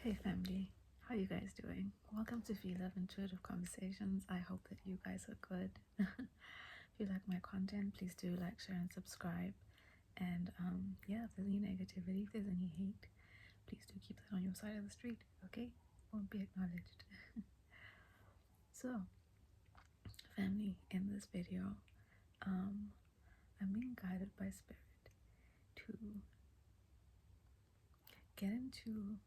Hey family, how you guys doing? Welcome to Phie.Love Intuitive Conversations. I hope that you guys are good. If you like my content, please do like, share, and subscribe. And yeah, if there's any negativity, if there's any hate, please do keep that on your side of the street, okay? Won't be acknowledged. So, family, in this video, I'm being guided by spirit to get into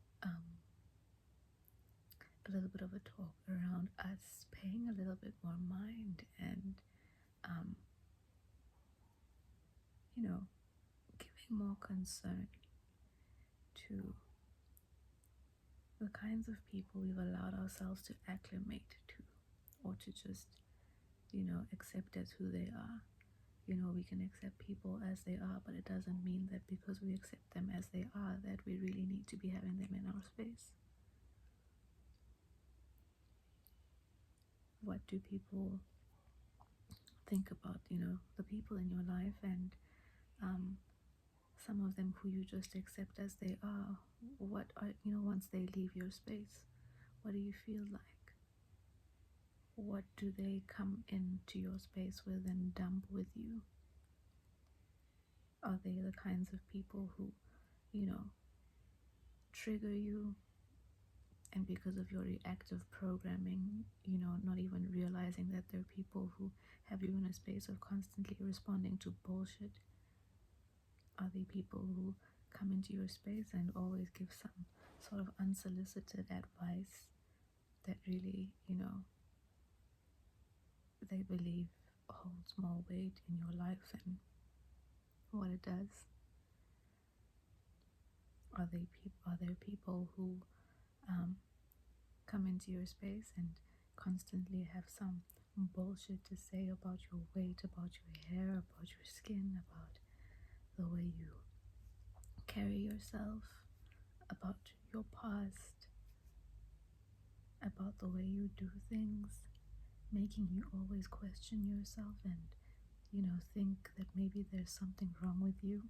a little bit of a talk around us paying a little bit more mind and um, giving more concern to the kinds of people we've allowed ourselves to acclimate to, or to just, accept as who they are. We can accept people as they are, but it doesn't mean that because we accept them as they are, that we really need to be having them in our space. What do people think about, the people in your life, and some of them who you just accept as they are? What are, once they leave your space, what do you feel like? What do they come into your space with and dump with you? Are they the kinds of people who, trigger you, and because of your reactive programming, not even realizing that they're people who have you in a space of constantly responding to bullshit? Are they people who come into your space and always give some sort of unsolicited advice that really, they believe holds more weight in your life than what it does? Are there people who come into your space and constantly have some bullshit to say about your weight, about your hair, about your skin, about the way you carry yourself, about your past, about the way you do things, making you always question yourself and, think that maybe there's something wrong with you?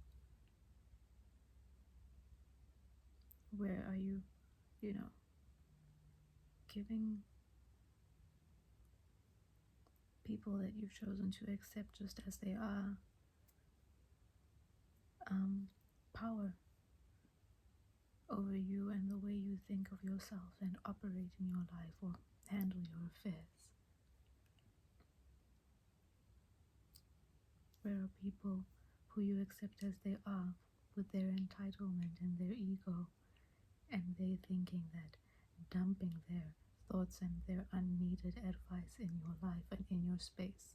Where are you, giving people that you've chosen to accept just as they are power over you and the way you think of yourself and operate in your life or handle your affairs? Where are people who you accept as they are, with their entitlement and their ego, and they thinking that dumping their thoughts and their unneeded advice in your life and in your space?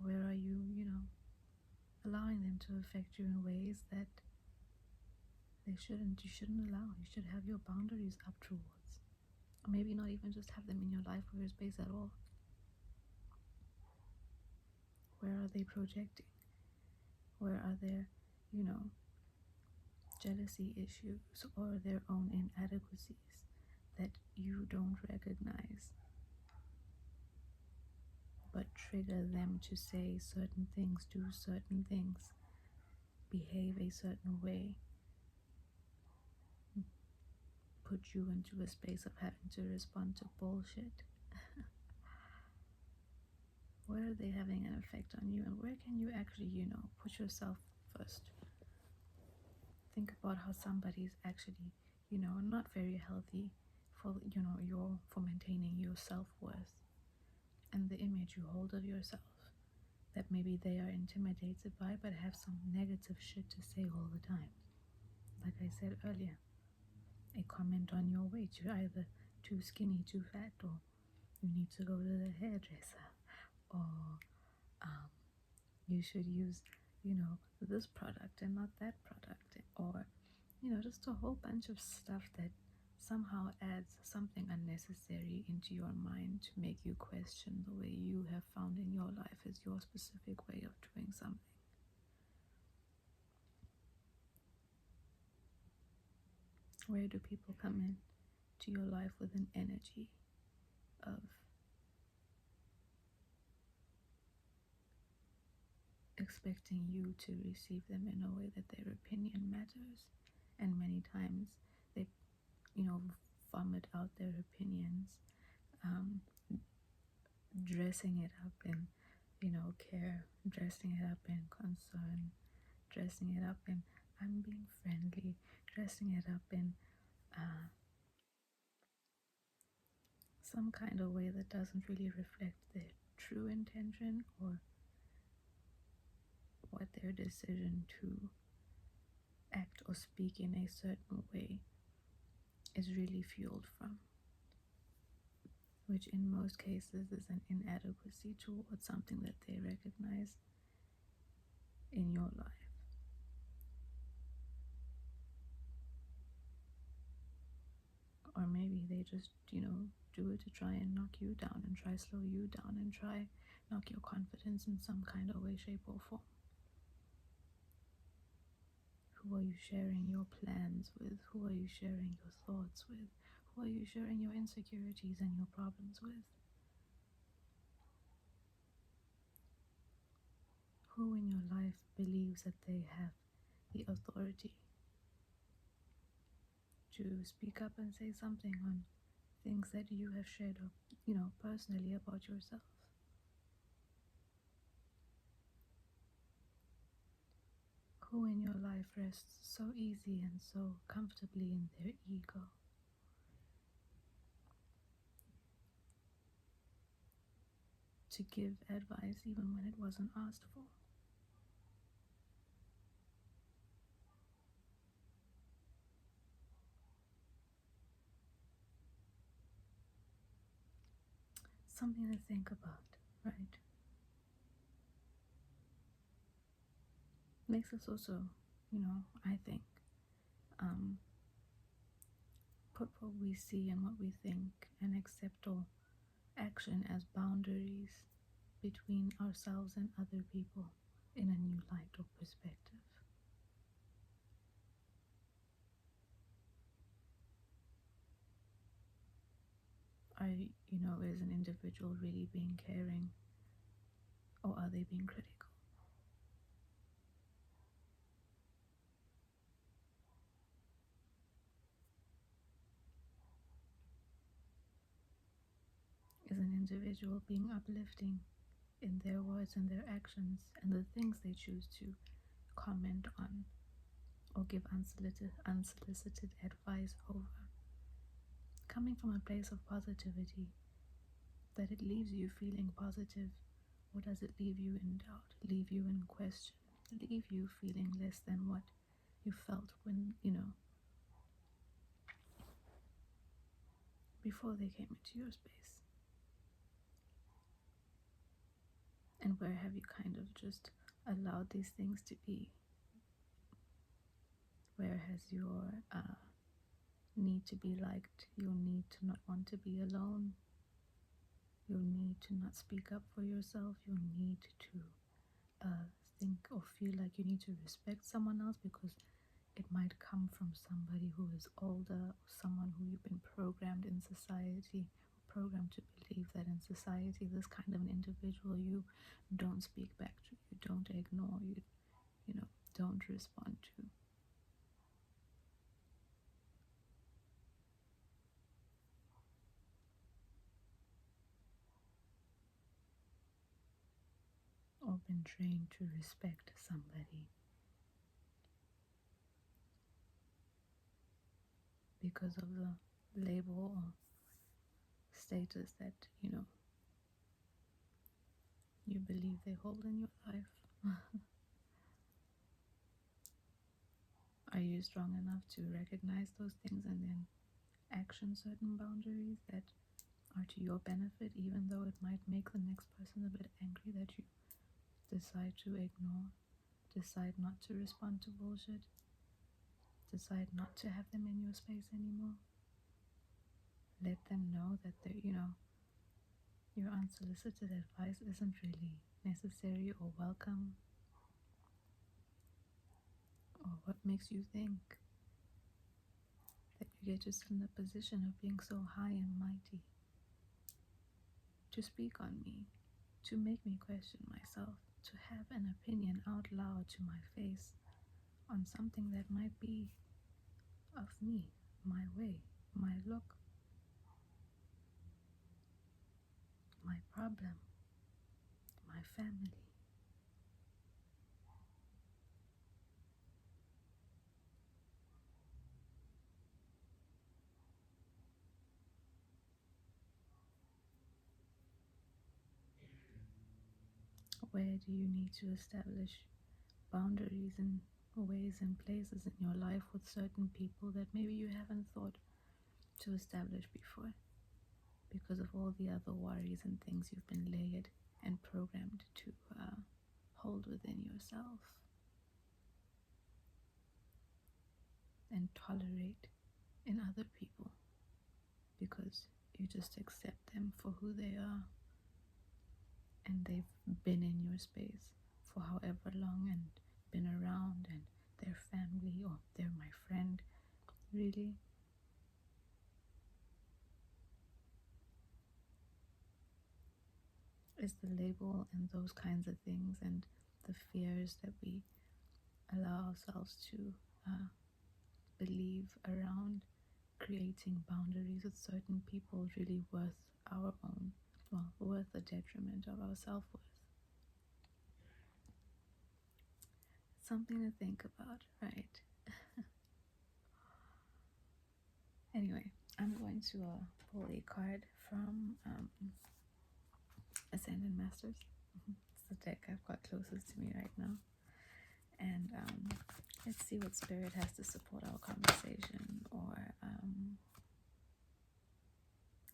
Where are you, allowing them to affect you in ways that you shouldn't allow? You should have your boundaries up towards. Or maybe not even just have them in your life or your space at all. Where are they projecting? Where are their, jealousy issues or their own inadequacies that you don't recognize, but trigger them to say certain things, do certain things, behave a certain way, put you into a space of having to respond to bullshit? Where are they having an effect on you, and where can you actually, put yourself first? Think about how somebody's actually, not very healthy for, for maintaining your self-worth and the image you hold of yourself, that maybe they are intimidated by, but have some negative shit to say all the time. Like I said earlier, a comment on your weight: you're either too skinny, too fat, or you need to go to the hairdresser, or you should use, this product and not that product, or, just a whole bunch of stuff that somehow adds something unnecessary into your mind to make you question the way you have found in your life as your specific way of doing something. Where do people come in to your life with an energy of expecting you to receive them in a way that their opinion matters. And many times they, vomit out their opinions, um, dressing it up in, care, dressing it up in concern, dressing it up in, I'm being friendly, dressing it up in some kind of way that doesn't really reflect their true intention or what their decision to act or speak in a certain way is really fueled from, which in most cases is an inadequacy towards something that they recognize in your life. Or maybe they just, do it to try and knock you down and try slow you down and try knock your confidence in some kind of way, shape, or form. Who are you sharing your plans with? Who are you sharing your thoughts with? Who are you sharing your insecurities and your problems with? Who in your life believes that they have the authority to speak up and say something on things that you have shared, personally about yourself? Who in your life rests so easy and so comfortably in their ego to give advice even when it wasn't asked for? Something to think about, right? Makes us also, I think, put what we see and what we think and accept all action as boundaries between ourselves and other people in a new light or perspective. Is an individual really being caring, or are they being critical? Is an individual being uplifting in their words and their actions and the things they choose to comment on or give unsolicited advice over, coming from a place of positivity, that it leaves you feeling positive, or does it leave you in doubt, leave you in question, leave you feeling less than what you felt when, before they came into your space? And where have you kind of just allowed these things to be? Where has your need to be liked, your need to not want to be alone, your need to not speak up for yourself, your need to think or feel like you need to respect someone else because it might come from somebody who is older, or someone who you've been programmed in society, programmed to believe that in society this kind of an individual you don't speak back to, you don't ignore, you don't respond to. Or been trained to respect somebody because of the label or status that you believe they hold in your life. Are you strong enough to recognize those things and then action certain boundaries that are to your benefit, even though it might make the next person a bit angry that you decide to ignore, decide not to respond to bullshit, decide not to have them in your space anymore? Let them know that your unsolicited advice isn't really necessary or welcome, or what makes you think that you get to sit in the position of being so high and mighty to speak on me, to make me question myself, to have an opinion out loud to my face on something that might be of me, my way, my look, my problem, my family. Where do you need to establish boundaries in ways and places in your life with certain people that maybe you haven't thought to establish before because of all the other worries and things you've been layered and programmed to hold within yourself and tolerate in other people because you just accept them for who they are and they've been in your space for however long and been around and they're family or they're my friend. Really, is the label and those kinds of things and the fears that we allow ourselves to believe around creating boundaries with certain people really worth our own, well, worth the detriment of our self-worth? Something to think about, right? Anyway, I'm going to pull a card from Ascendant Masters. It's the deck I've got closest to me right now. And let's see what Spirit has to support our conversation, or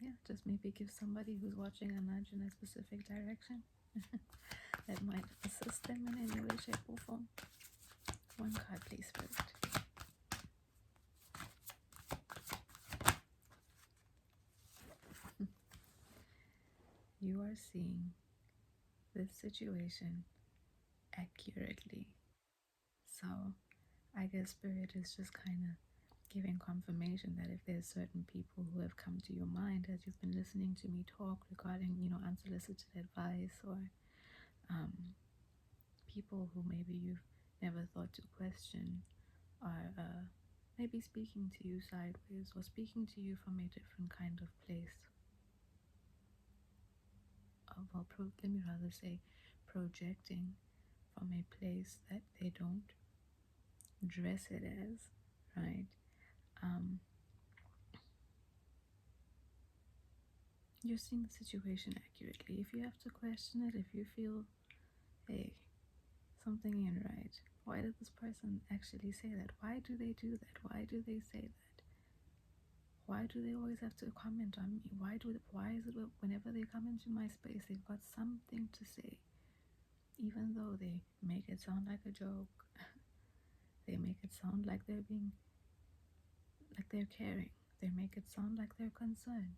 yeah, just maybe give somebody who's watching a nudge in a specific direction that might assist them in any way, shape, or form. One card, please, Spirit. You are seeing this situation accurately. So I guess Spirit is just kind of giving confirmation that if there's certain people who have come to your mind as you've been listening to me talk regarding, unsolicited advice, or people who maybe you've never thought to question, are maybe speaking to you sideways or speaking to you from a different kind of place. Let me rather say projecting from a place that they don't dress it as, right? You're seeing the situation accurately. If you have to question it, if you feel, hey, something ain't right, why did this person actually say that? Why do they do that? Why do they say that? Why do they always have to comment on me? Why is it whenever they come into my space, they've got something to say, even though they make it sound like a joke. They make it sound like they're caring. They make it sound like they're concerned.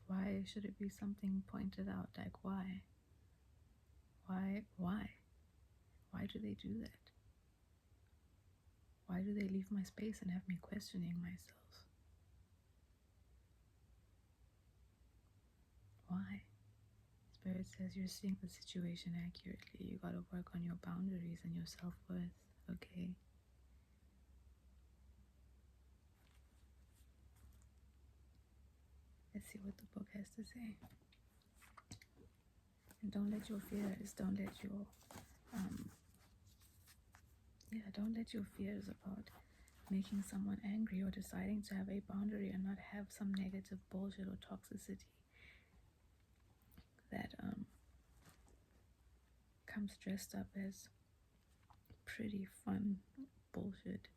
Why should it be something pointed out? Like, why? Why do they do that? Why do they leave my space and have me questioning myself? Why? Spirit says you're seeing the situation accurately. You gotta work on your boundaries and your self-worth, okay? Let's see what the book has to say. And don't let your fears about making someone angry or deciding to have a boundary and not have some negative bullshit or toxicity that comes dressed up as pretty fun bullshit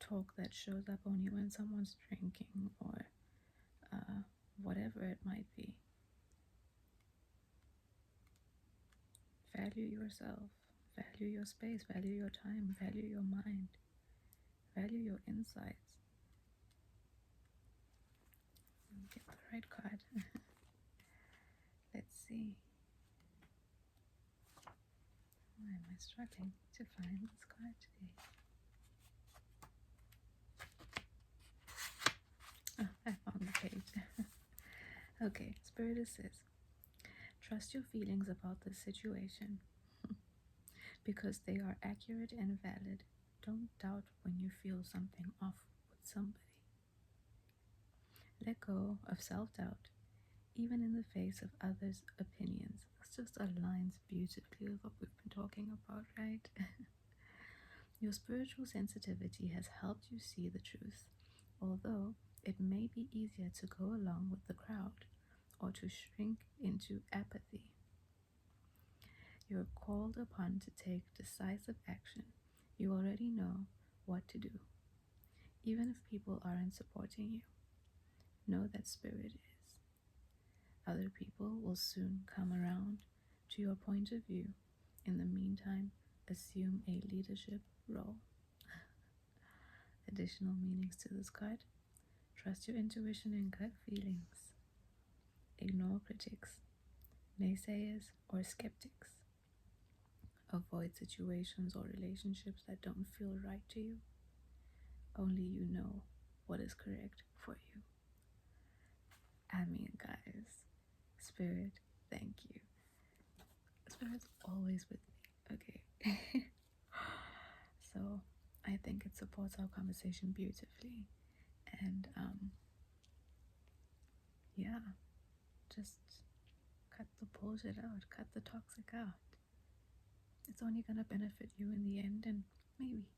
talk that shows up only when someone's drinking or whatever it might be. Value yourself, value your space, value your time, value your mind, value your insights. Get the right card. Let's see. Why am I struggling to find this card today? Oh, I found the page. Okay, Spirit says, trust your feelings about the situation because they are accurate and valid. Don't doubt when you feel something off with somebody. Let go of self doubt, even in the face of others' opinions. This just aligns beautifully with what we've been talking about, right? Your spiritual sensitivity has helped you see the truth, although it may be easier to go along with the crowd or to shrink into apathy. You're called upon to take decisive action. You already know what to do, even if people aren't supporting you. Know that Spirit is. Other people will soon come around to your point of view. In the meantime, assume a leadership role. Additional meanings to this card: trust your intuition and gut feelings. Ignore critics, naysayers, or skeptics. Avoid situations or relationships that don't feel right to you. Only you know what is correct for you. I mean, guys, Spirit, thank you. Spirit's always with me, okay? So I think it supports our conversation beautifully. And yeah, just cut the bullshit out, cut the toxic out. It's only going to benefit you in the end, and maybe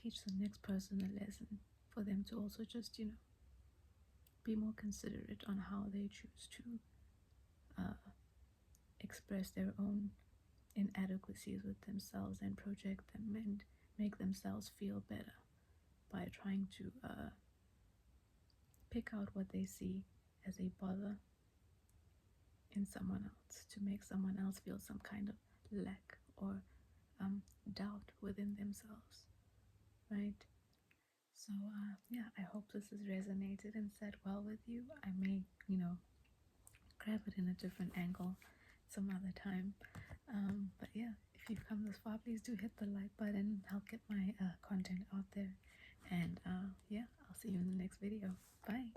teach the next person a lesson for them to also just, be more considerate on how they choose to express their own inadequacies with themselves and project them and make themselves feel better by trying to pick out what they see as a bother in someone else, to make someone else feel some kind of lack or doubt within themselves, right? So, yeah, I hope this has resonated and sat well with you. I may, grab it in a different angle some other time. But yeah, if you've come this far, please do hit the like button, help get my content out there. And yeah, I'll see you in the next video. Bye.